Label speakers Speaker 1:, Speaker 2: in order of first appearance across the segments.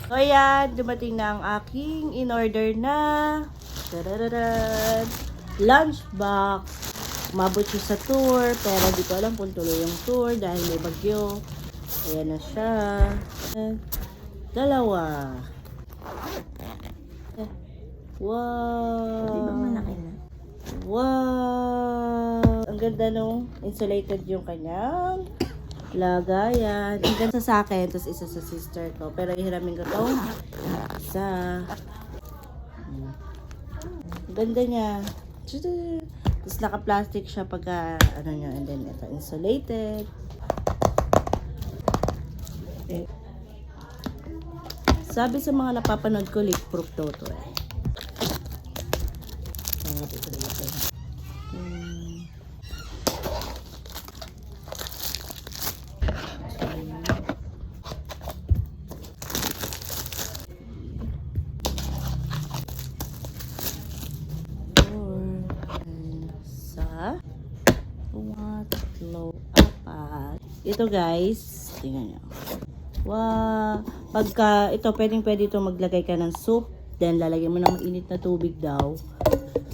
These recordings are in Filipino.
Speaker 1: So, ayan, dumating na ang aking in-order na lunch box. Umabot siya sa tour, pero di ko alam kung tuloy yung tour dahil may bagyo. Ayan na siya. Dalawa. Wow!
Speaker 2: Di ba malaki na?
Speaker 1: Wow! Ang ganda nung insulated yung kanyang lagayan. Ang ganda sa akin, tapos isa sa sister ko. Pero ihiramin ko to. Isa. Ang ganda niya. Tapos naka-plastic siya pagka, ano niya, and then ito, insulated. Sabi sa mga napapanood ko, leak-proof daw to eh. Ito guys, tingnan nyo. Wow! Pagka, ito, pwede ito maglagay ka ng soup. Then, lalagyan mo ng mainit na tubig daw.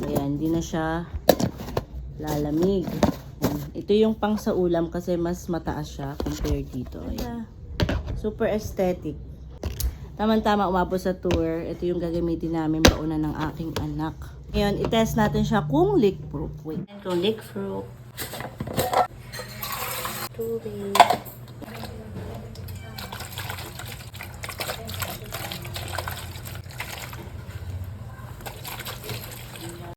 Speaker 1: Ayan, hindi na siya lalamig. Ayan. Ito yung pang sa ulam kasi mas mataas siya compared dito. Ayan. Super aesthetic. Tama-tama umabot sa tour. Ito yung gagamitin namin baunan ng aking anak. Ngayon, itest natin siya kung leak-proof. Wait, kung leak-proof. Tubig.